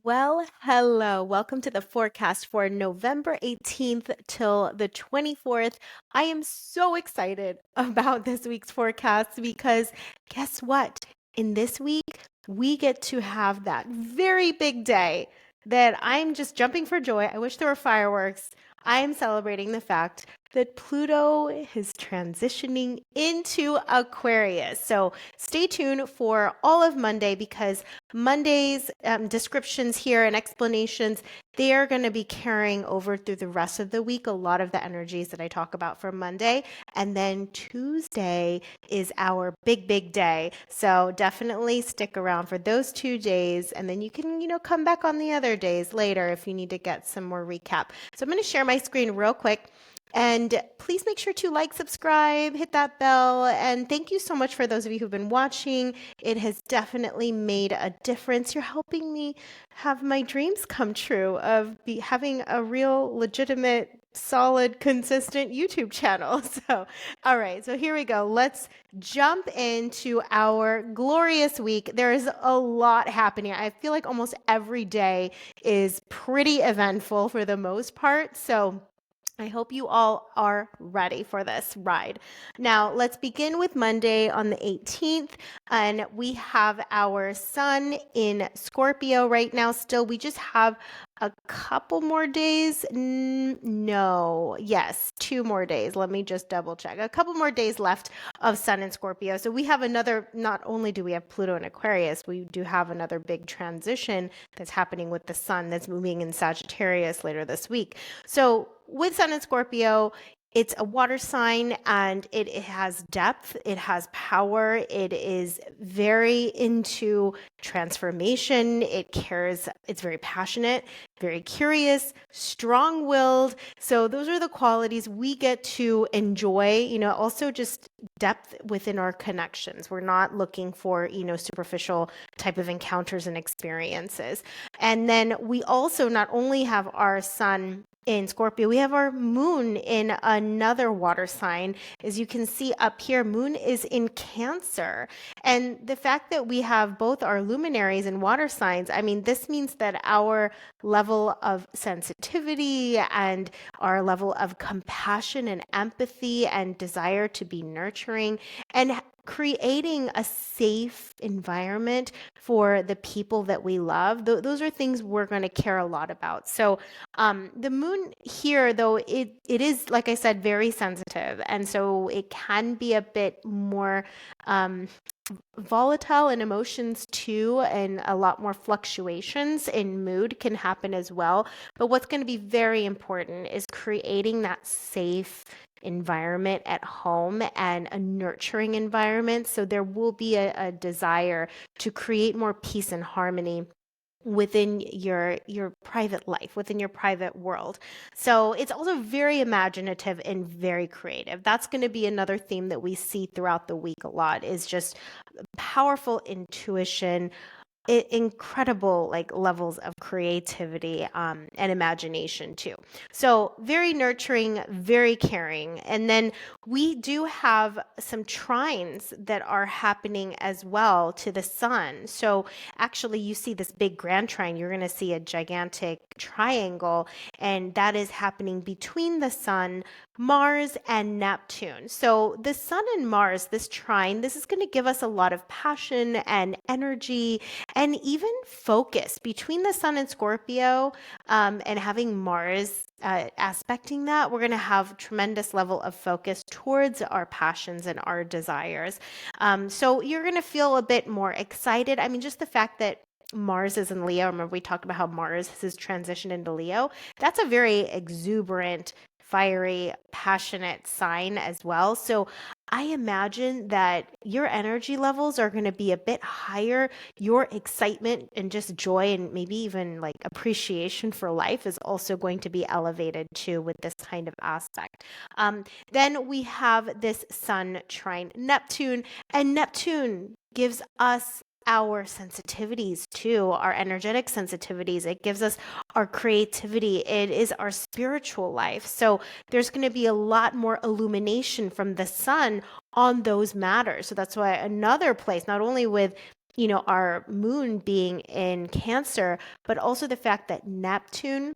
Well, hello. Welcome to the forecast for November 18th till the 24th. I am so excited about this week's forecast because guess what? In this week, we get to have that very big day that I'm just jumping for joy. I wish there were fireworks. I am celebrating the fact that Pluto is transitioning into Aquarius. So stay tuned for all of Monday because Monday's descriptions here and explanations, they are going to be carrying over through the rest of the week, a lot of the energies that I talk about for Monday. And then Tuesday is our big day. So definitely stick around for those 2 days. And then you can, come back on the other days later if you need to get some more recap. So I'm going to share my screen real quick. And please make sure to like, subscribe, hit that bell. And thank you so much for those of you who've been watching. It has definitely made a difference. You're helping me have my dreams come true of having a real, legitimate, solid, consistent YouTube channel. So, all right. So here we go. Let's jump into our glorious week. There is a lot happening. I feel like almost every day is pretty eventful for the most part. So I hope you all are ready for this ride. Now, let's begin with Monday on the 18th. And we have our sun in Scorpio right now still. We just have a couple more days. No, yes, 2 more days. Let me just double check. A couple more days left of sun in Scorpio. So we have another, not only do we have Pluto in Aquarius, we do have another big transition that's happening with the sun that's moving in Sagittarius later this week. So with Sun in Scorpio, it's a water sign and it has depth, it has power, it is very into transformation, it cares, it's very passionate, very curious, strong willed. So, those are the qualities we get to enjoy, also just depth within our connections. We're not looking for, superficial type of encounters and experiences. And then we also not only have our sun in Scorpio, we have our moon in another water sign. As you can see up here, moon is in Cancer. And the fact that we have both our luminaries in water signs, I mean, this means that our level of sensitivity and our level of compassion and empathy and desire to be nurturing and creating a safe environment for the people that we love. Those are things we're going to care a lot about. So the moon here, though, it is, like I said, very sensitive. And so it can be a bit more volatile in emotions too, and a lot more fluctuations in mood can happen as well. But what's going to be very important is creating that safe environment at home and a nurturing environment. So there will be a desire to create more peace and harmony within your private life, within your private world. So it's also very imaginative and very creative. That's going to be another theme that we see throughout the week a lot, is just powerful intuition, incredible levels of creativity and imagination too. So very nurturing, very caring. And then we do have some trines that are happening as well to the sun. So actually you see this big grand trine, you're going to see a gigantic triangle, and that is happening between the sun, Mars, and Neptune. So the sun and Mars, this trine, this is going to give us a lot of passion and energy and even focus between the sun and Scorpio, and having Mars aspecting that. We're going to have tremendous level of focus towards our passions and our desires. So you're going to feel a bit more excited. I mean, just the fact that Mars is in Leo. Remember, we talked about how Mars has transitioned into Leo. That's a very exuberant, fiery, passionate sign as well. So I imagine that your energy levels are going to be a bit higher. Your excitement and just joy and maybe even appreciation for life is also going to be elevated too with this kind of aspect. Then we have this sun trine Neptune, and Neptune gives us our sensitivities too, our energetic sensitivities. It gives us our creativity. It is our spiritual life. So there's going to be a lot more illumination from the sun on those matters. So that's why another place, not only with our moon being in Cancer, but also the fact that Neptune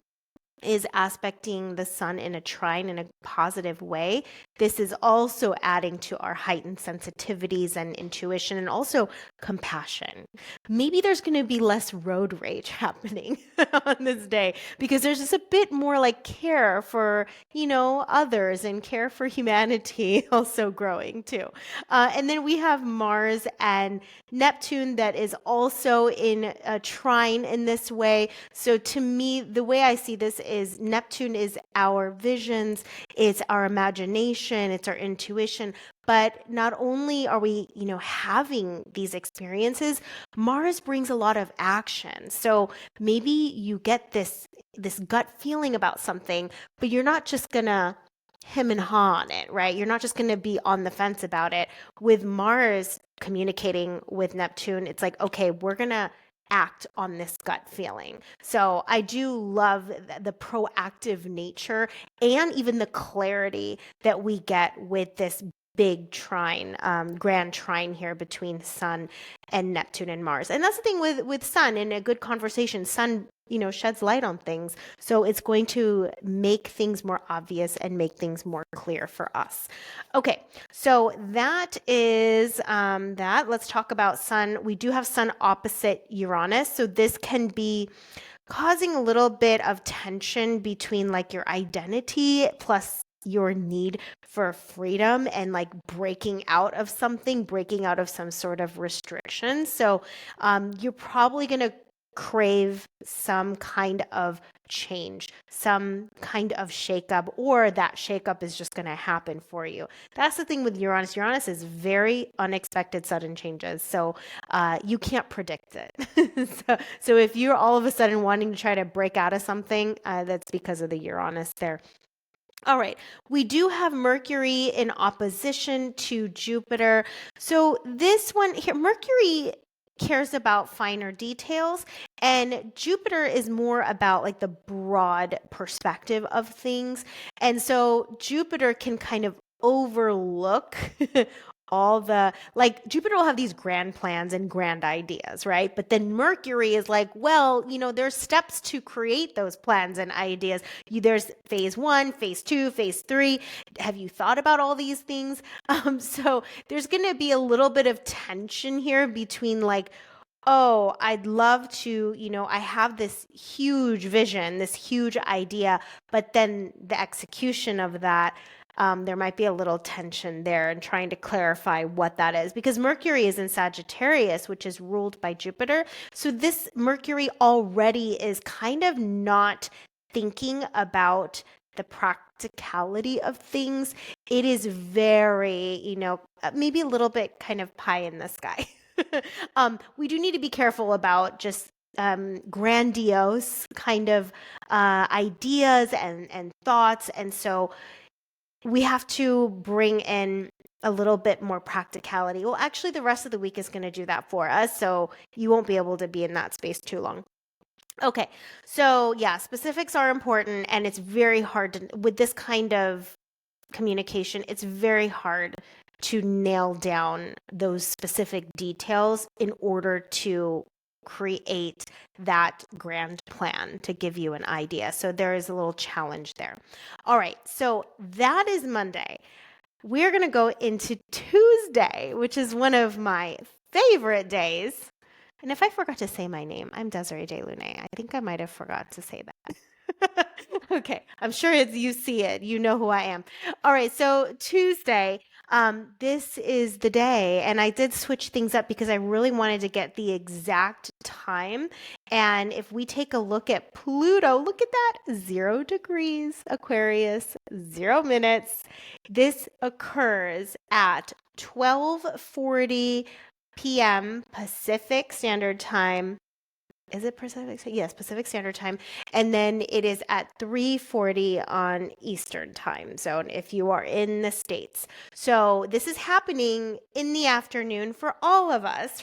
is aspecting the sun in a trine in a positive way. This is also adding to our heightened sensitivities and intuition and also compassion. Maybe there's going to be less road rage happening on this day because there's just a bit more like care for, others and care for humanity also growing too. And then we have Mars and Neptune that is also in a trine in this way. So to me, the way I see this is Neptune is our visions, it's our imagination, it's our intuition. But not only are we, having these experiences, Mars brings a lot of action. So maybe you get this gut feeling about something, but you're not just gonna him and haw on it, right? You're not just going to be on the fence about it. With Mars communicating with Neptune, it's like, okay, we're going to act on this gut feeling. So I do love the proactive nature and even the clarity that we get with this big trine, grand trine here between Sun and Neptune and Mars. And that's the thing with Sun. In a good conversation, Sun sheds light on things. So it's going to make things more obvious and make things more clear for us. Okay, so that is that. Let's talk about Sun. We do have Sun opposite Uranus. So this can be causing a little bit of tension between like your identity plus your need for freedom and like breaking out of something, breaking out of some sort of restriction. So you're probably going to crave some kind of change, some kind of shakeup, or that shakeup is just going to happen for you. That's the thing with Uranus. Uranus is very unexpected, sudden changes. So you can't predict it. so if you're all of a sudden wanting to try to break out of something, that's because of the Uranus there. All right, we do have Mercury in opposition to Jupiter. So this one here, Mercury cares about finer details, and Jupiter is more about like the broad perspective of things. And so Jupiter can kind of overlook all the like Jupiter will have these grand plans and grand ideas, right? But then Mercury is like, well, there's steps to create those plans and ideas. There's phase 1, phase 2, phase 3. Have you thought about all these things? So there's going to be a little bit of tension here between like, oh, I'd love to, I have this huge vision, this huge idea, but then the execution of that, there might be a little tension there and trying to clarify what that is because Mercury is in Sagittarius, which is ruled by Jupiter. So this Mercury already is kind of not thinking about the practicality of things. It is very, maybe a little bit kind of pie in the sky. We do need to be careful about just grandiose kind of ideas and thoughts. And so we have to bring in a little bit more practicality. Well, actually, the rest of the week is going to do that for us. So you won't be able to be in that space too long. Okay. So yeah, specifics are important and it's very hard to, with this kind of communication, it's very hard to nail down those specific details in order to create that grand plan to give you an idea. So there is a little challenge there. All right, so that is Monday. We're going to go into Tuesday, which is one of my favorite days. And if I forgot to say my name, I'm Desiree J. Lune. I think I might have forgot to say that. Okay, I'm sure you see it. You know who I am. All right, so Tuesday, this is the day, and I did switch things up because I really wanted to get the exact time. And if we take a look at Pluto, look at that, 0 degrees Aquarius, 0 minutes. This occurs at 12:40 p.m. Pacific Standard Time. Is it Pacific? Yes, Pacific Standard Time. And then it is at 3:40 on Eastern Time Zone if you are in the States. So this is happening in the afternoon for all of us.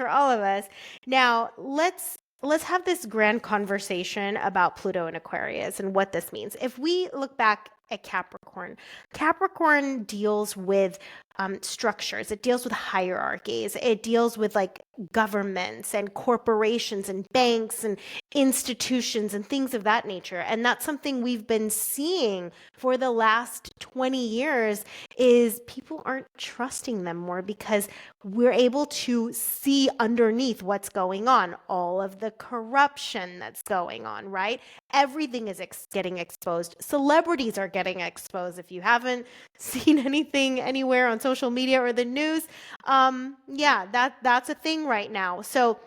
Now, let's have this grand conversation about Pluto and Aquarius and what this means. If we look back at Capricorn. Capricorn deals with structures. It deals with hierarchies. It deals with like governments and corporations and banks and institutions and things of that nature. And that's something we've been seeing for the last 20 years is people aren't trusting them more because we're able to see underneath what's going on, all of the corruption that's going on, right? Everything is getting exposed. Celebrities are getting exposed. If you haven't seen anything anywhere on social media or the news, yeah, that's a thing right now. So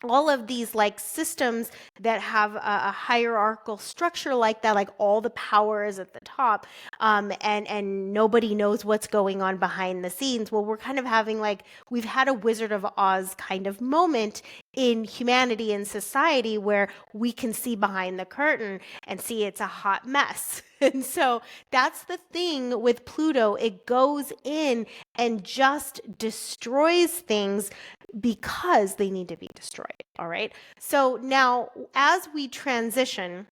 all of these like systems that have a hierarchical structure like that, like all the power is at the top, and nobody knows what's going on behind the scenes. Well, we're kind of having like we've had a Wizard of Oz kind of moment in humanity and society where we can see behind the curtain and see it's a hot mess. And so that's the thing with Pluto. It goes in and just destroys things because they need to be destroyed. All right. So now, as we transition,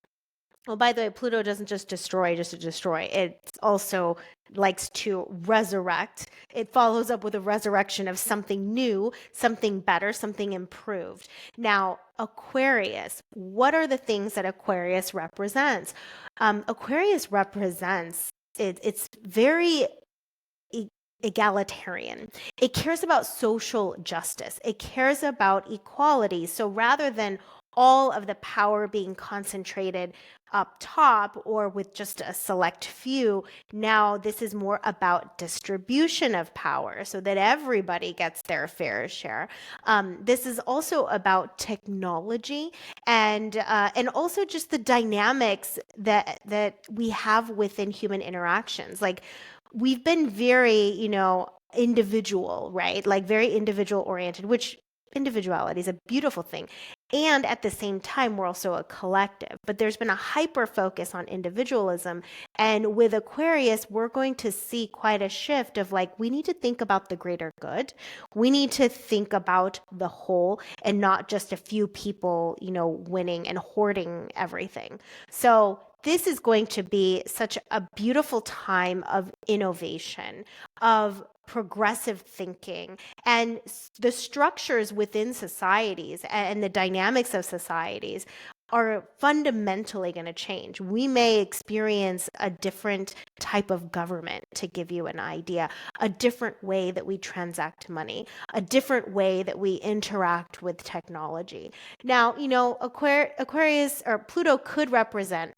well, by the way, Pluto doesn't just destroy just to destroy. It also likes to resurrect. It follows up with a resurrection of something new, something better, something improved. Now, Aquarius, what are the things that Aquarius represents? Aquarius represents, it's very egalitarian. It cares about social justice. It cares about equality. So rather than all of the power being concentrated up top or with just a select few, now this is more about distribution of power so that everybody gets their fair share. This is also about technology and also just the dynamics that we have within human interactions. Like we've been very, individual, right? Like very individual oriented, which individuality is a beautiful thing. And at the same time, we're also a collective. But there's been a hyper focus on individualism. And with Aquarius, we're going to see quite a shift of like, we need to think about the greater good. We need to think about the whole and not just a few people, winning and hoarding everything. So this is going to be such a beautiful time of innovation, of progressive thinking, and the structures within societies and the dynamics of societies are fundamentally going to change. We may experience a different type of government, to give you an idea, a different way that we transact money, a different way that we interact with technology. Now, Aquarius or Pluto could represent,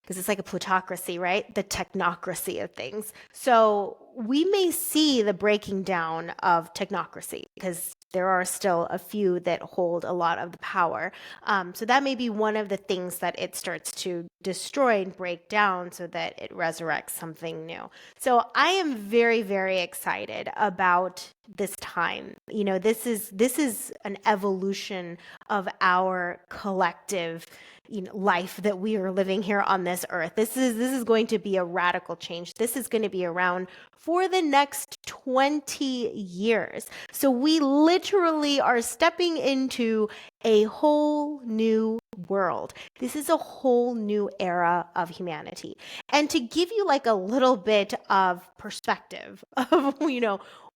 because it's like a plutocracy, right? The technocracy of things. So we may see the breaking down of technocracy because there are still a few that hold a lot of the power. So that may be one of the things that it starts to destroy and break down so that it resurrects something new. So I am very, very excited about this time. This is an evolution of our collective life that we are living here on this earth. This is going to be a radical change. This is going to be around for the next 20 years. So we literally are stepping into a whole new world. This is a whole new era of humanity. And to give you like a little bit of perspective of,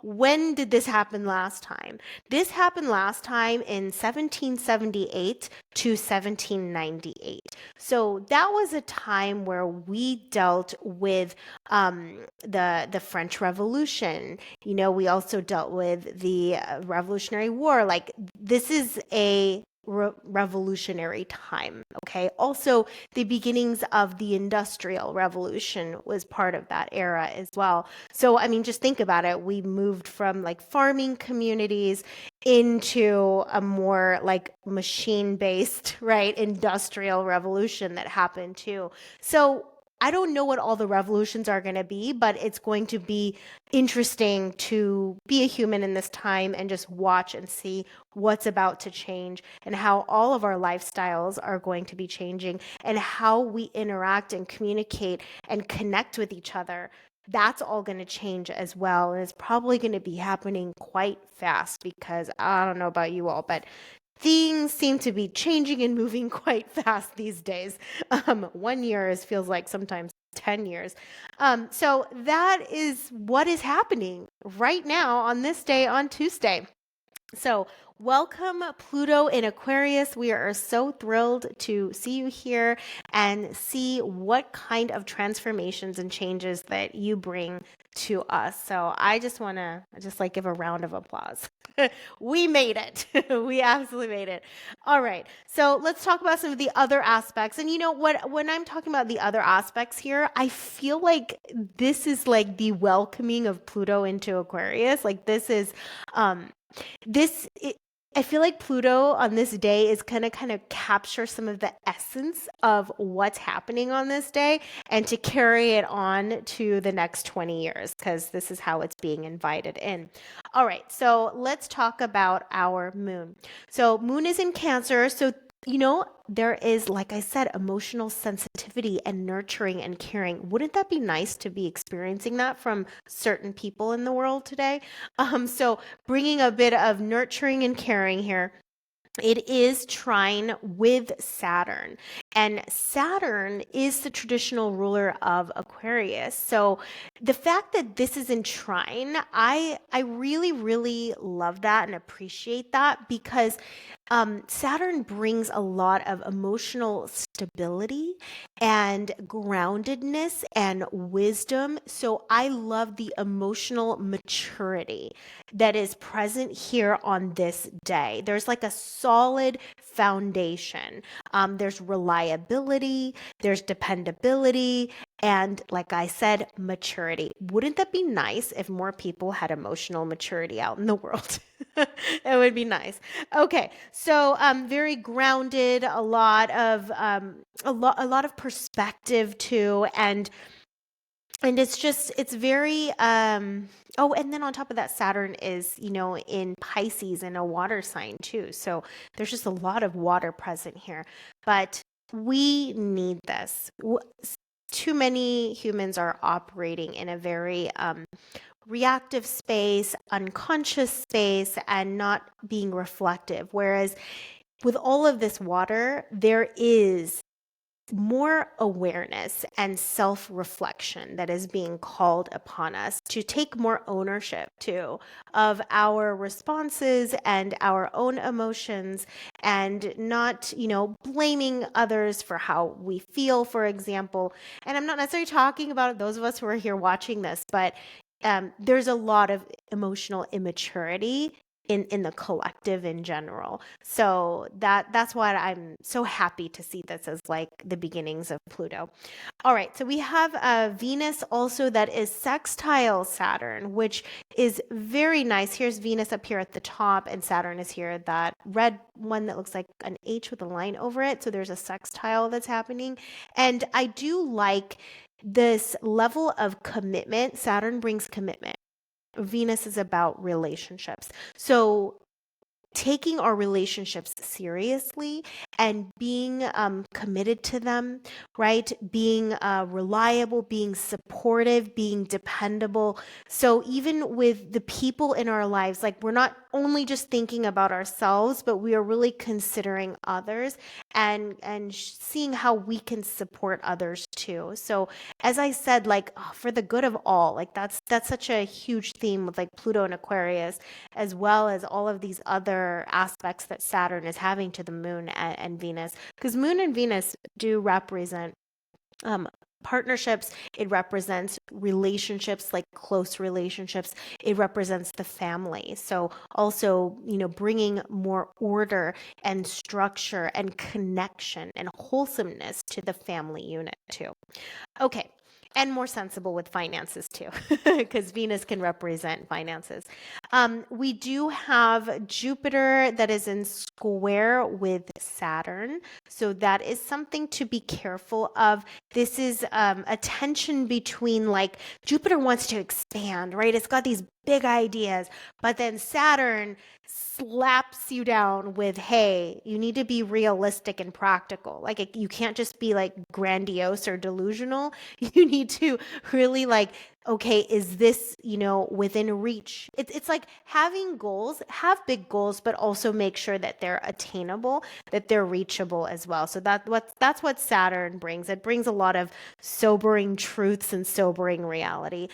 when did this happen last time? This happened last time in 1778 to 1798. So that was a time where we dealt with the French Revolution. We also dealt with the Revolutionary War. Like this is a revolutionary time. Okay. Also, the beginnings of the Industrial Revolution was part of that era as well. So, I mean, just think about it. We moved from like farming communities into a more like machine-based, right, industrial revolution that happened too. So I don't know what all the revolutions are going to be, but it's going to be interesting to be a human in this time and just watch and see what's about to change and how all of our lifestyles are going to be changing and how we interact and communicate and connect with each other. That's all going to change as well. And it's probably going to be happening quite fast because I don't know about you all, but things seem to be changing and moving quite fast these days. 1 year feels like sometimes 10 years. So that is what is happening right now on this day on Tuesday. So, welcome Pluto in Aquarius. We are so thrilled to see you here and see what kind of transformations and changes that you bring to us. So, I just want to like give a round of applause. We made it. We absolutely made it. All right. So, let's talk about some of the other aspects. And you know what, when I'm talking about the other aspects here, I feel like this is like the welcoming of Pluto into Aquarius. Like this is this it, I feel like Pluto on this day is going to kind of capture some of the essence of what's happening on this day and to carry it on to the next 20 years because this is how it's being invited in. All right, so let's talk about our moon. So moon is in Cancer, so there is, like I said, emotional sensitivity and nurturing and caring. Wouldn't that be nice to be experiencing that from certain people in the world today? So bringing a bit of nurturing and caring here. It is trine with Saturn, and Saturn is the traditional ruler of Aquarius. So the fact that this is in trine, I really really love that and appreciate that because Saturn brings a lot of emotional stability and groundedness and wisdom. So I love the emotional maturity that is present here on this day. There's like a solid foundation. There's reliability, there's dependability, and like I said, maturity. Wouldn't that be nice if more people had emotional maturity out in the world? It would be nice. Okay, so very grounded, a lot of perspective too, and it's very oh, and then on top of that, Saturn is in Pisces in a water sign too, so there's just a lot of water present here, but we need this. Too many humans are operating in a very reactive space, unconscious space, and not being reflective, whereas with all of this water there is more awareness and self reflection that is being called upon us to take more ownership too of our responses and our own emotions and not, blaming others for how we feel, for example. And I'm not necessarily talking about those of us who are here watching this, but there's a lot of emotional immaturity in the collective in general. So that's why I'm so happy to see this as like the beginnings of Pluto. All right, so we have Venus also that is sextile Saturn, which is very nice. Here's Venus up here at the top, and Saturn is here, that red one that looks like an H with a line over it. So there's a sextile that's happening. And I do like this level of commitment. Saturn brings commitment. Venus is about relationships. So taking our relationships seriously and being committed to them, right? Being reliable, being supportive, being dependable. So even with the people in our lives, like we're not only just thinking about ourselves, but we are really considering others and seeing how we can support others too. So as I said, like for the good of all, like that's such a huge theme with like Pluto and Aquarius, as well as all of these other aspects that Saturn is having to the moon and Venus, because moon and Venus do represent partnerships. It represents relationships, like close relationships. It represents the family. So also, bringing more order and structure and connection and wholesomeness to the family unit too. Okay. And more sensible with finances too, because Venus can represent finances. We do have Jupiter that is in square with Saturn. So that is something to be careful of. This is a tension between, like, Jupiter wants to expand, right? It's got these big ideas, but then Saturn slaps you down with, hey, you need to be realistic and practical. Like you can't just be like grandiose or delusional. You need to really like Okay, is this, within reach? It's like having goals, have big goals, but also make sure that they're attainable, that they're reachable as well. So that's what Saturn brings. It brings a lot of sobering truths and sobering reality.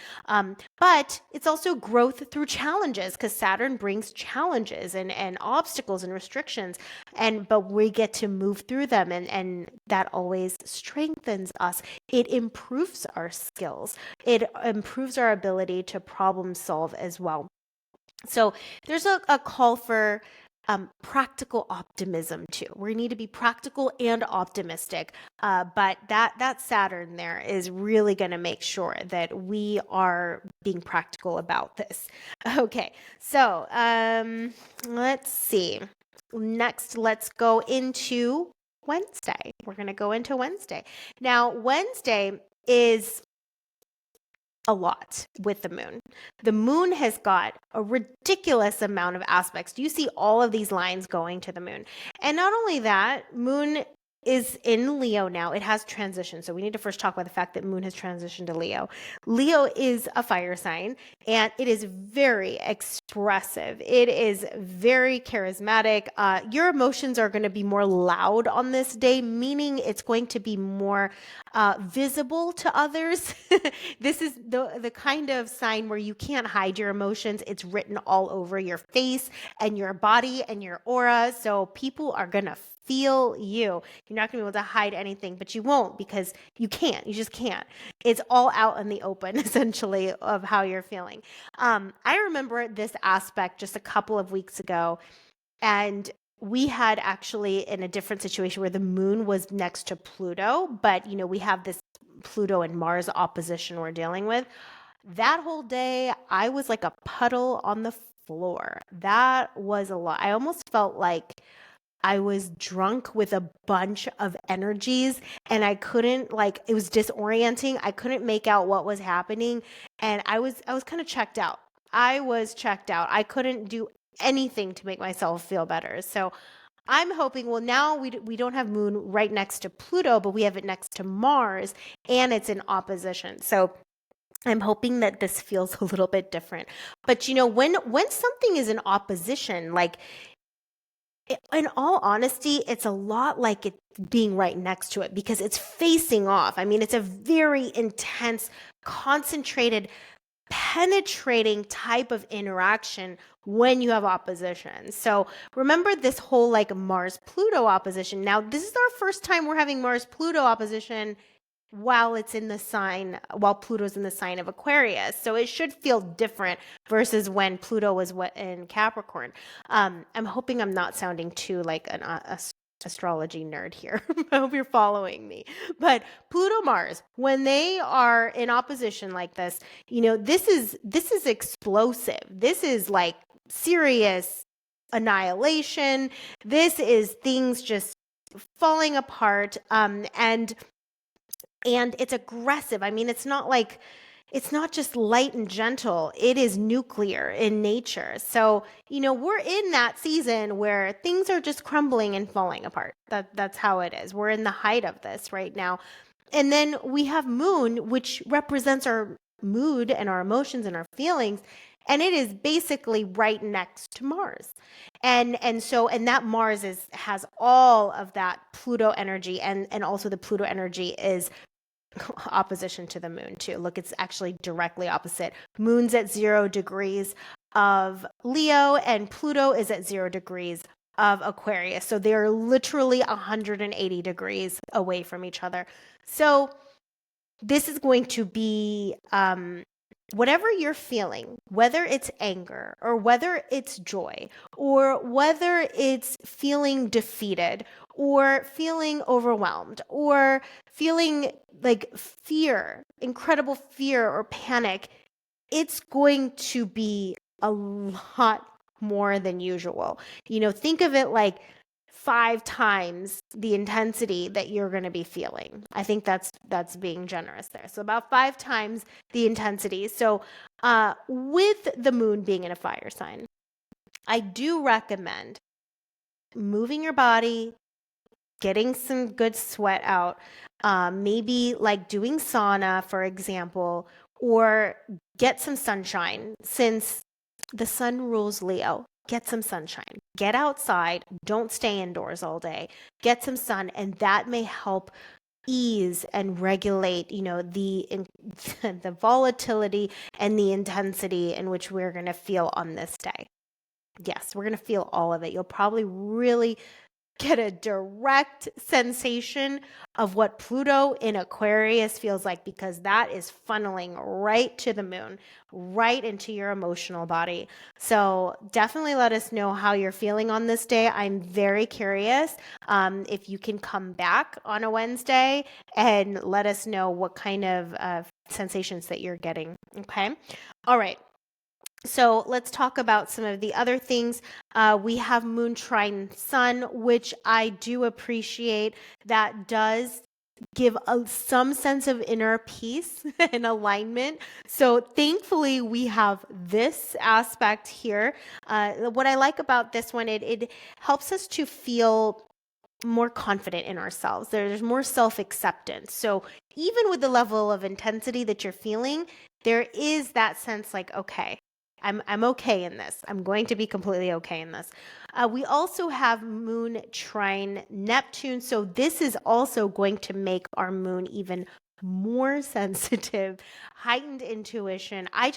But it's also growth through challenges, because Saturn brings challenges and obstacles and restrictions. But we get to move through them, and that always strengthens us. It improves our skills. It improves our ability to problem solve as well. So there's a call for practical optimism too. We need to be practical and optimistic. But that Saturn there is really going to make sure that we are being practical about this. Okay, so let's see. Next, let's go into Wednesday. We're going to go into Wednesday. Now, Wednesday is a lot with the moon. The moon has got a ridiculous amount of aspects. Do you see all of these lines going to the moon? And not only that, moon is in Leo now. It has transitioned. So we need to first talk about the fact that moon has transitioned to Leo. Leo is a fire sign, and it is very expressive. It is very charismatic. Your emotions are going to be more loud on this day, meaning it's going to be more visible to others. This is the kind of sign where you can't hide your emotions. It's written all over your face and your body and your aura. So people are going to feel you. You're not going to be able to hide anything, but you won't, because you can't. You just can't. It's all out in the open, essentially, of how you're feeling. I remember this aspect just a couple of weeks ago, and we had actually in a different situation where the moon was next to Pluto, but we have this Pluto and Mars opposition we're dealing with. That whole day, I was like a puddle on the floor. That was a lot. I almost felt like I was drunk with a bunch of energies, and I couldn't, like, it was disorienting. I couldn't make out what was happening, and I was kind of checked out. I was checked out. I couldn't do anything to make myself feel better. So I'm hoping, well, now we don't have moon right next to Pluto, but we have it next to Mars, and it's in opposition. So I'm hoping that this feels a little bit different. But when something is in opposition, like, in all honesty, it's a lot like it being right next to it, because it's facing off. I mean, it's a very intense, concentrated, penetrating type of interaction when you have opposition. So remember this whole like Mars Pluto opposition. Now, this is our first time we're having Mars Pluto opposition while Pluto's in the sign of Aquarius. So it should feel different versus when Pluto was in Capricorn. I'm hoping I'm not sounding too like an astrology nerd here. I hope you're following me. But Pluto Mars, when they are in opposition like this, this is explosive. This is like serious annihilation. This is things just falling apart. And it's aggressive. I mean, it's not just light and gentle. It is nuclear in nature. So, we're in that season where things are just crumbling and falling apart. That's how it is. We're in the height of this right now. And then we have moon, which represents our mood and our emotions and our feelings. And it is basically right next to Mars. And that Mars has all of that Pluto energy, and also the Pluto energy is opposition to the moon too. Look, it's actually directly opposite. Moon's at 0 degrees of Leo, and Pluto is at 0 degrees of Aquarius. So they're literally 180 degrees away from each other. So this is going to be whatever you're feeling, whether it's anger or whether it's joy or whether it's feeling defeated or feeling overwhelmed or feeling like fear, incredible fear or panic, it's going to be a lot more than usual. Think of it like 5 times the intensity that you're going to be feeling. I think that's being generous there. So about 5 times the intensity. So with the moon being in a fire sign, I do recommend moving your body, getting some good sweat out, maybe like doing sauna, for example, or get some sunshine since the sun rules Leo. Get some sunshine. Get outside. Don't stay indoors all day. Get some sun, and that may help ease and regulate, the volatility and the intensity in which we're going to feel on this day. Yes, we're going to feel all of it. You'll probably really get a direct sensation of what Pluto in Aquarius feels like, because that is funneling right to the moon, right into your emotional body. So definitely let us know how you're feeling on this day. I'm very curious if you can come back on a Wednesday and let us know what kind of sensations that you're getting. Okay. All right. So let's talk about some of the other things. We have Moon trine Sun, which I do appreciate. That does give some sense of inner peace and alignment. So thankfully, we have this aspect here. What I like about this one, it helps us to feel more confident in ourselves. There's more self-acceptance. So even with the level of intensity that you're feeling, there is that sense like, okay, I'm okay in this. I'm going to be completely okay in this. We also have Moon trine Neptune. So this is also going to make our moon even more sensitive, heightened intuition. I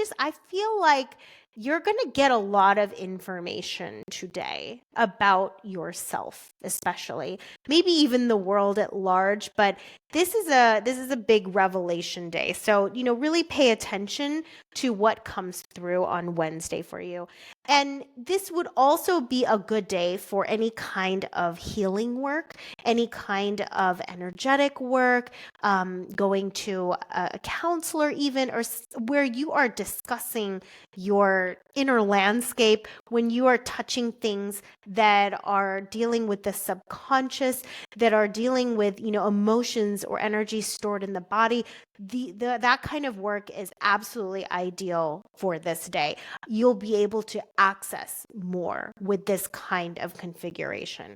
feel like you're going to get a lot of information today about yourself, especially maybe even the world at large, but this is a big revelation day. So, really pay attention to what comes through on Wednesday for you. And this would also be a good day for any kind of healing work, any kind of energetic work, going to a counselor even, or where you are discussing your inner landscape, when you are touching things that are dealing with the subconscious, that are dealing with, emotions or energy stored in the body. That kind of work is absolutely ideal for this day. You'll be able to access more with this kind of configuration.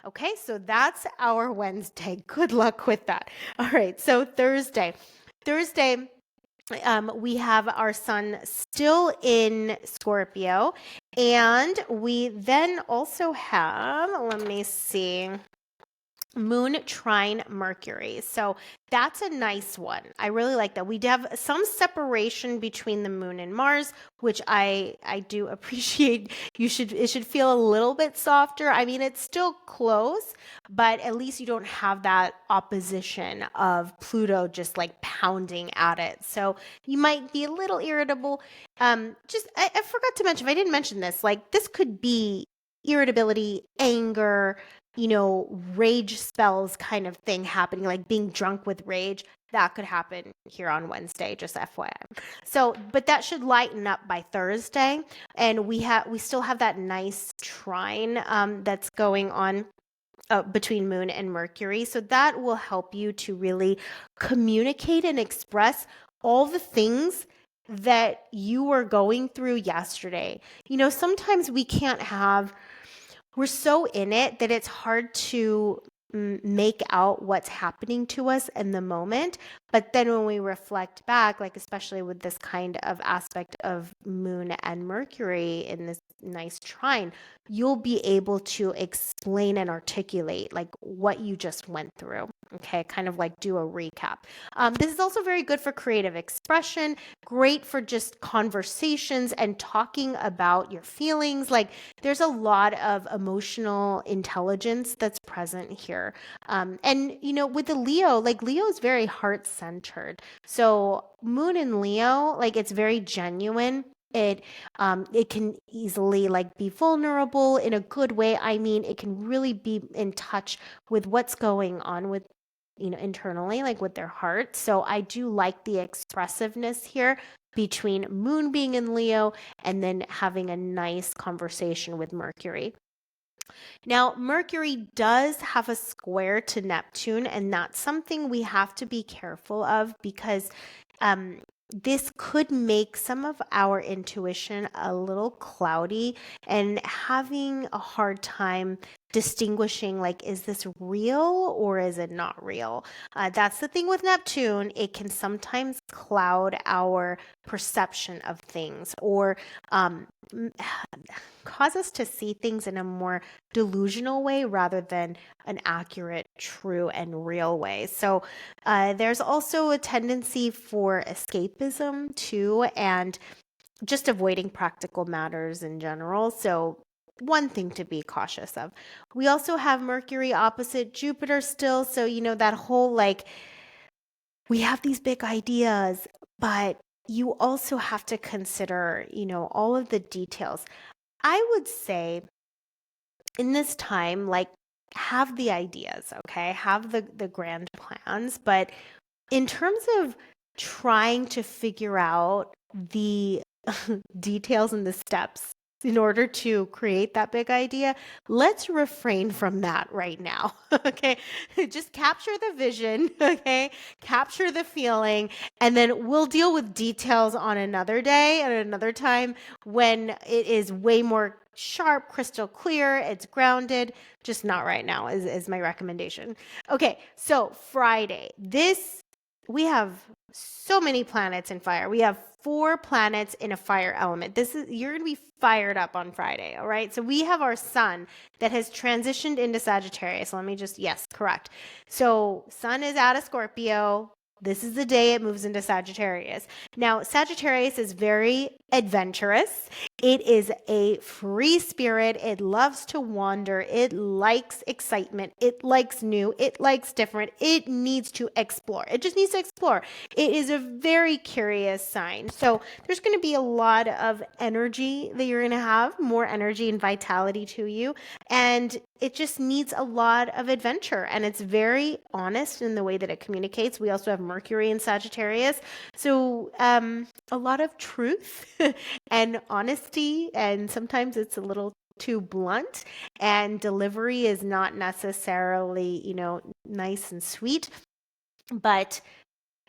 Okay, so that's our Wednesday. Good luck with that. All right, so Thursday. We have our sun still in Scorpio, and we then also have, let me see, Moon trine Mercury. So that's a nice one. I really like that. We have some separation between the moon and Mars, which I do appreciate. It should feel a little bit softer. I mean, it's still close, but at least you don't have that opposition of Pluto just like pounding at it. So you might be a little irritable. I forgot to mention, if I didn't mention this, like this could be irritability, anger, rage spells kind of thing happening, like being drunk with rage. That could happen here on Wednesday, just FYI. So, but that should lighten up by Thursday. And we still have that nice trine that's going on between Moon and Mercury. So that will help you to really communicate and express all the things that you were going through yesterday. Sometimes we're so in it that it's hard to make out what's happening to us in the moment. But then when we reflect back, like especially with this kind of aspect of Moon and Mercury in this nice trine, you'll be able to explain and articulate like what you just went through. Okay, kind of like do a recap. This is also very good for creative expression, great for just conversations and talking about your feelings. Like there's a lot of emotional intelligence that's present here. And, with the Leo, like Leo is very heart centered. So Moon in Leo, like it's very genuine. It can easily like be vulnerable in a good way. I mean, it can really be in touch with what's going on with internally, like with their heart. So I do like the expressiveness here between Moon being in Leo and then having a nice conversation with Mercury. Now, Mercury does have a square to Neptune, and that's something we have to be careful of because this could make some of our intuition a little cloudy and having a hard time distinguishing, like, is this real or is it not real? That's the thing with Neptune. It can sometimes cloud our perception of things, or cause us to see things in a more delusional way rather than an accurate, true, and real way. So there's also a tendency for escapism too, and just avoiding practical matters in general. So one thing to be cautious of. We also have Mercury opposite Jupiter still. So, that whole, like, we have these big ideas, but you also have to consider, all of the details. I would say in this time, like, have the ideas, okay? Have the grand plans, but in terms of trying to figure out the details and the steps in order to create that big idea, let's refrain from that right now. Okay. Just capture the vision. Okay. Capture the feeling. And then we'll deal with details on another day at another time when it is way more sharp, crystal clear, it's grounded. Just not right now is my recommendation. Okay. So Friday, we have so many planets in fire. We have 4 planets in a fire element. You're going to be fired up on Friday, all right? So we have our sun that has transitioned into Sagittarius. Yes, correct. So sun is out of Scorpio. This is the day it moves into Sagittarius. Now, Sagittarius is very adventurous. It is a free spirit. It loves to wander. It likes excitement. It likes new. It likes different. It needs to explore. It just needs to explore. It is a very curious sign. So there's going to be a lot of energy that you're going to have, more energy and vitality to you. And it just needs a lot of adventure, and it's very honest in the way that it communicates. We also have Mercury in Sagittarius. So a lot of truth and honesty, and sometimes it's a little too blunt, and delivery is not necessarily, nice and sweet. But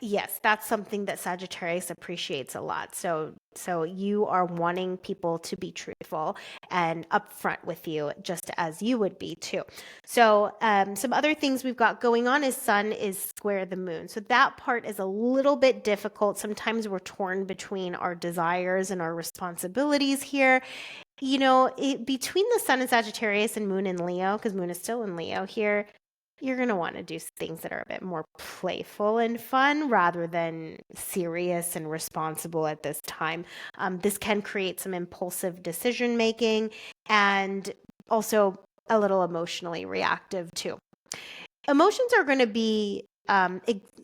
yes, that's something that Sagittarius appreciates a lot. So you are wanting people to be truthful and upfront with you, just as you would be too. So some other things we've got going on is Sun is square the Moon. So that part is a little bit difficult. Sometimes we're torn between our desires and our responsibilities here. Between the Sun and Sagittarius and Moon in Leo, because Moon is still in Leo here, you're going to want to do things that are a bit more playful and fun rather than serious and responsible at this time. This can create some impulsive decision making and also a little emotionally reactive too. Emotions are going to be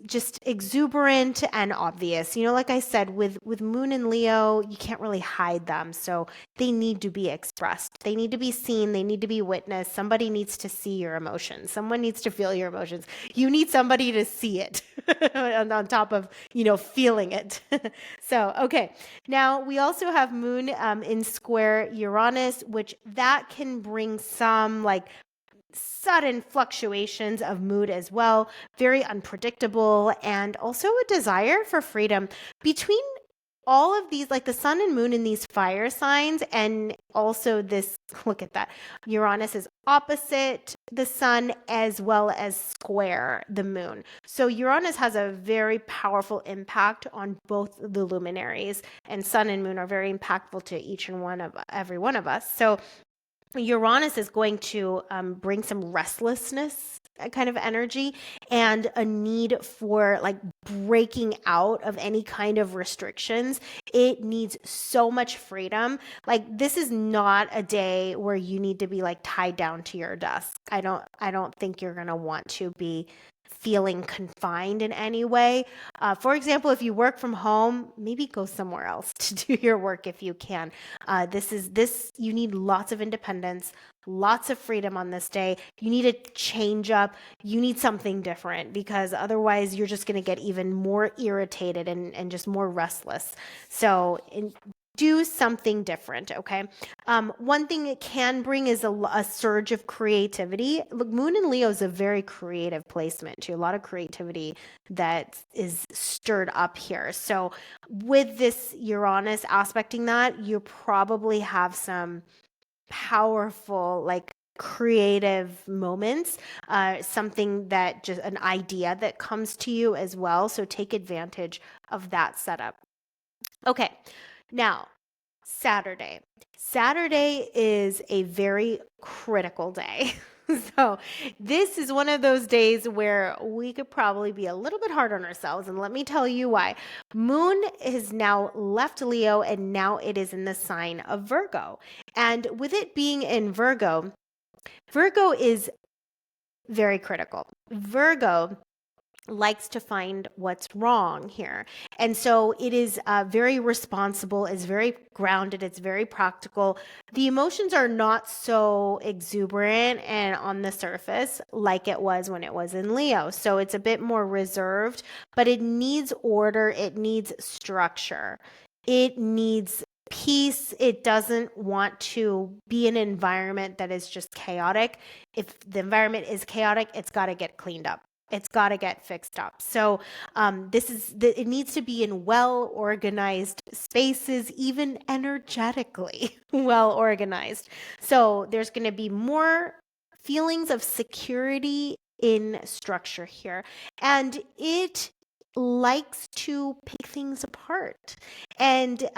just exuberant and obvious. Like I said, with Moon and Leo, you can't really hide them. So they need to be expressed. They need to be seen. They need to be witnessed. Somebody needs to see your emotions. Someone needs to feel your emotions. You need somebody to see it on top of, feeling it. So, okay. Now we also have Moon in square Uranus, which that can bring some sudden fluctuations of mood as well, very unpredictable, and also a desire for freedom. Between all of these, like the Sun and Moon in these fire signs, and also this, look at that, Uranus is opposite the Sun as well as square the Moon. So Uranus has a very powerful impact on both the luminaries, and Sun and Moon are very impactful to every one of us. So Uranus is going to bring some restlessness kind of energy and a need for breaking out of any kind of restrictions. It needs so much freedom. This is not a day where you need to be tied down to your desk. I don't think you're going to want to be feeling confined in any way. For example, if you work from home, maybe go somewhere else to do your work if you can. You need lots of independence, lots of freedom on this day. You need to change up. You need something different, because otherwise you're just going to get even more irritated and just more restless. So do something different, okay? One thing it can bring is a surge of creativity. Look, Moon in Leo is a very creative placement too. A lot of creativity that is stirred up here. So with this Uranus aspecting that, you probably have some powerful creative moments, something that just an idea that comes to you as well. So take advantage of that setup. Okay, now Saturday. Saturday is a very critical day. So, this is one of those days where we could probably be a little bit hard on ourselves. And let me tell you why. Moon has now left Leo and now it is in the sign of Virgo. And with it being in Virgo, Virgo is very critical. Virgo likes to find what's wrong here. And so it is very responsible, it's very grounded, it's very practical. The emotions are not so exuberant and on the surface like it was when it was in Leo. So it's a bit more reserved, but it needs order, it needs structure, it needs peace. It doesn't want to be an environment that is just chaotic. If the environment is chaotic, it's got to get cleaned up. It's got to get fixed up. So it needs to be in well organized spaces, even energetically well organized. So there's going to be more feelings of security in structure here, and it likes to pick things apart. And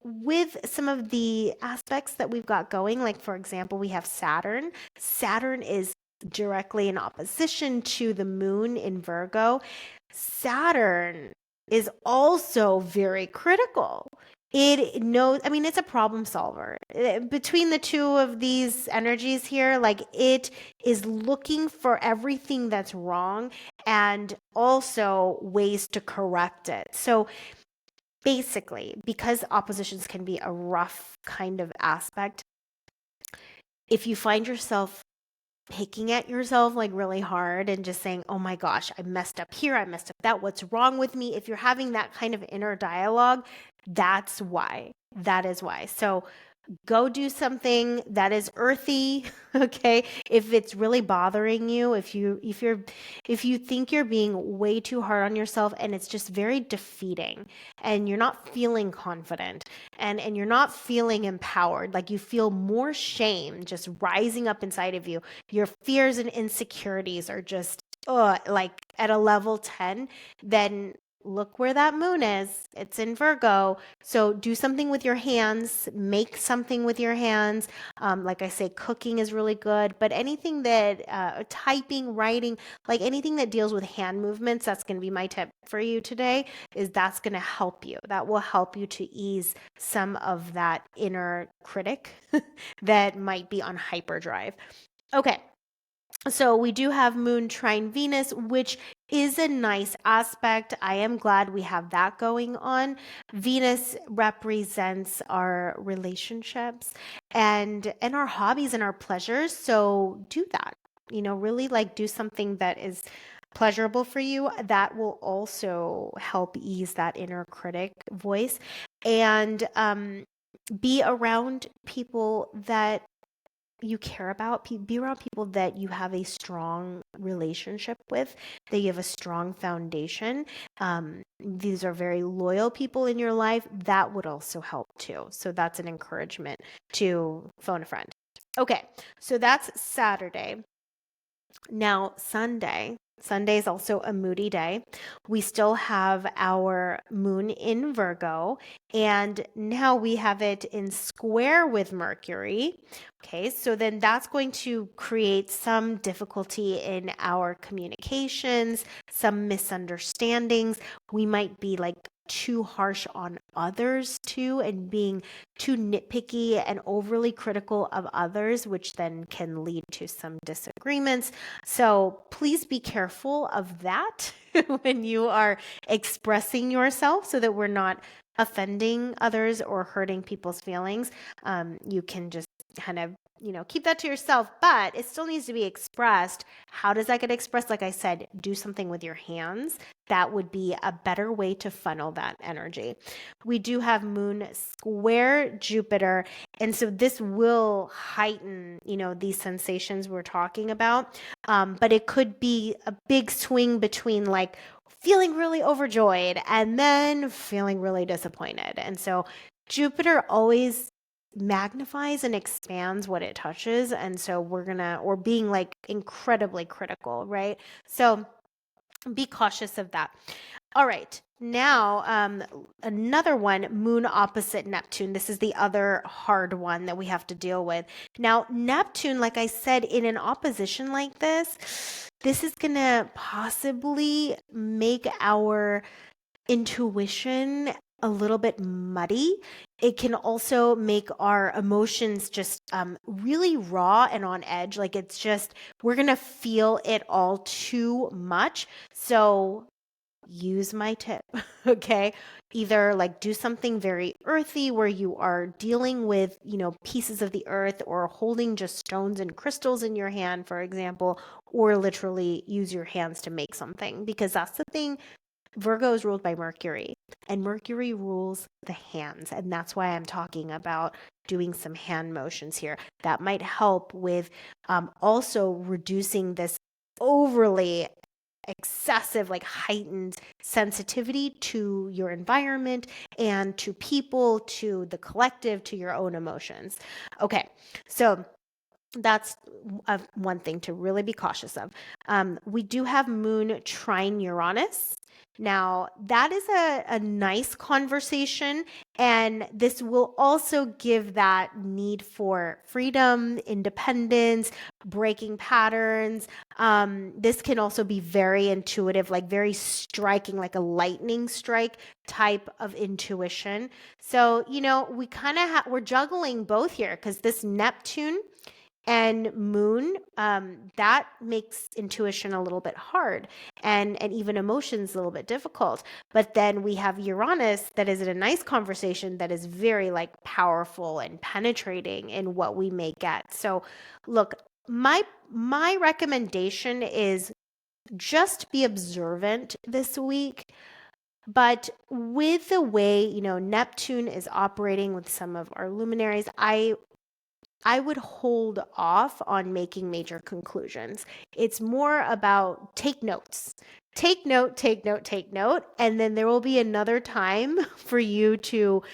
with some of the aspects that we've got going, like for example, we have Saturn. Saturn is directly in opposition to the moon in Virgo. Saturn is also very critical. It knows, I mean, it's a problem solver. Between the two of these energies here, like it is looking for everything that's wrong and also ways to correct it. So basically, because oppositions can be a rough kind of aspect, if you find yourself picking at yourself like really hard and just saying, oh my gosh, I messed up here, I messed up that, what's wrong with me? If you're having that kind of inner dialogue, that's why. That is why. So go do something that is earthy, okay? If it's really bothering you, if you think you're being way too hard on yourself and it's just very defeating and you're not feeling confident and you're not feeling empowered, like you feel more shame just rising up inside of you. Your fears and insecurities are just like at a level 10, then look where that moon is. It's in Virgo. So do something with your hands, make something with your hands. Like I say, cooking is really good, but anything that typing, writing, like anything that deals with hand movements, that's going to be my tip for you today, is that's going to help you. That will help you to ease some of that inner critic that might be on hyperdrive. Okay. So we do have Moon trine Venus, which is a nice aspect. I am glad we have that going on. Venus represents our relationships and our hobbies and our pleasures. So do that. You know, really like do something that is pleasurable for you. That will also help ease that inner critic voice. And be around people that you care about, be around people that you have a strong relationship with, that you have a strong foundation. These are very loyal people in your life. That would also help too. So that's an encouragement to phone a friend. Okay, so that's Saturday. Now, Sunday. Sunday is also a moody day. We still have our moon in Virgo, and now we have it in square with Mercury. Okay, so then that's going to create some difficulty in our communications, some misunderstandings. We might be like too harsh on others too, and being too nitpicky and overly critical of others, which then can lead to some disagreements. So please be careful of that when you are expressing yourself so that we're not offending others or hurting people's feelings. You can just kind of, keep that to yourself, but it still needs to be expressed. How does that get expressed? Like I said, do something with your hands. That would be a better way to funnel that energy. We do have Moon square Jupiter, and so this will heighten, these sensations we're talking about. But it could be a big swing between like feeling really overjoyed and then feeling really disappointed. And so Jupiter always magnifies and expands what it touches. And so or being like incredibly critical, right? So be cautious of that. All right. Now, another one, moon opposite Neptune. This is the other hard one that we have to deal with. Now, Neptune, like I said, in an opposition like this is going to possibly make our intuition a little bit muddy. It can also make our emotions just really raw and on edge. Like it's just, we're going to feel it all too much. So use my tip, okay? Either like do something very earthy where you are dealing with, pieces of the earth or holding just stones and crystals in your hand, for example, or literally use your hands to make something, because that's the thing. Virgo is ruled by Mercury, and Mercury rules the hands. And that's why I'm talking about doing some hand motions here. That might help with also reducing this overly excessive, like heightened sensitivity to your environment and to people, to the collective, to your own emotions. Okay, so that's one thing to really be cautious of. We do have Moon trine Uranus. Now, that is a nice conversation, and this will also give that need for freedom, independence, breaking patterns. This can also be very intuitive, like very striking, like a lightning strike type of intuition. So, we kind of we're juggling both here because this Neptune and moon, that makes intuition a little bit hard and even emotions a little bit difficult. But then we have Uranus that is in a nice conversation that is very like powerful and penetrating in what we may get. So look, my recommendation is just be observant this week. But with the way, Neptune is operating with some of our luminaries, I would hold off on making major conclusions. It's more about take notes. Take note, take note, take note. And then there will be another time for you to,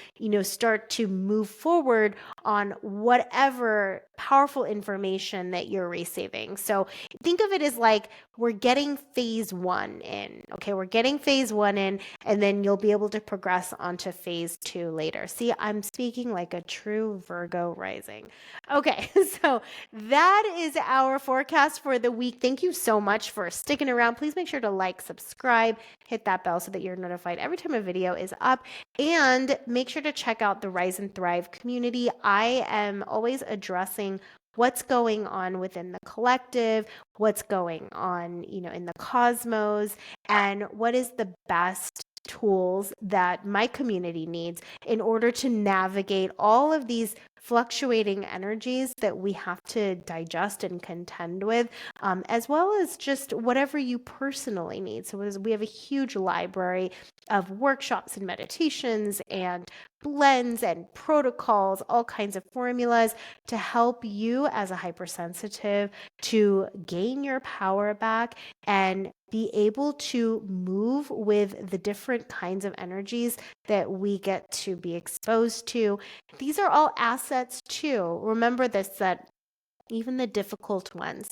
start to move forward on whatever powerful information that you're receiving. So think of it as like we're getting phase one in. Okay, we're getting phase one in, and then you'll be able to progress onto phase two later. See, I'm speaking like a true Virgo rising. Okay, so that is our forecast for the week. Thank you so much for sticking around. Please make sure to like, subscribe, hit that bell so that you're notified every time a video is up, and make sure to check out the Rise and Thrive community. I am always addressing what's going on within the collective, what's going on, in the cosmos, and what is the best tools that my community needs in order to navigate all of these fluctuating energies that we have to digest and contend with, as well as just whatever you personally need. So we have a huge library of workshops and meditations and blends and protocols, all kinds of formulas to help you as a hypersensitive to gain your power back and be able to move with the different kinds of energies that we get to be exposed to. These are all assets too. Remember this, that even the difficult ones,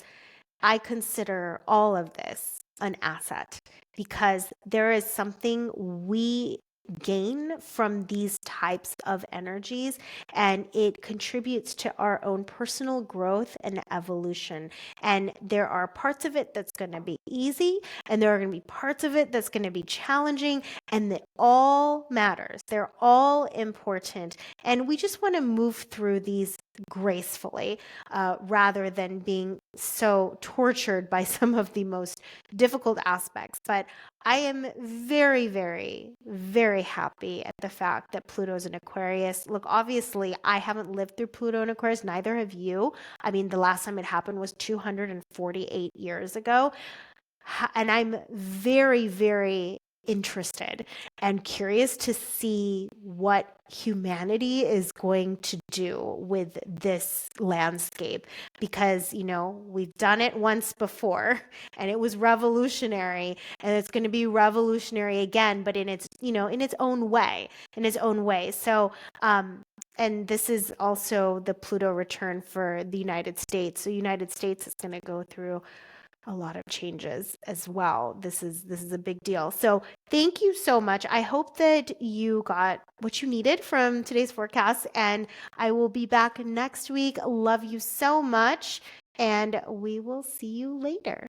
I consider all of this an asset because there is something we gain from these types of energies, and it contributes to our own personal growth and evolution. And there are parts of it that's going to be easy, and there are going to be parts of it that's going to be challenging, and it all matters. They're all important, and we just want to move through these gracefully, rather than being so tortured by some of the most difficult aspects. But I am very, very, very happy at the fact that Pluto's in Aquarius. Look, obviously, I haven't lived through Pluto in Aquarius, neither have you. I mean, the last time it happened was 248 years ago. And I'm very, very interested and curious to see what humanity is going to do with this landscape, because we've done it once before and it was revolutionary, and it's going to be revolutionary again, but in its in its own way. So And this is also the Pluto return for the United States. So United States is going to go through a lot of changes as well. This is a big deal. So thank you so much. I hope that you got what you needed from today's forecast, and I will be back next week. Love you so much, and we will see you later.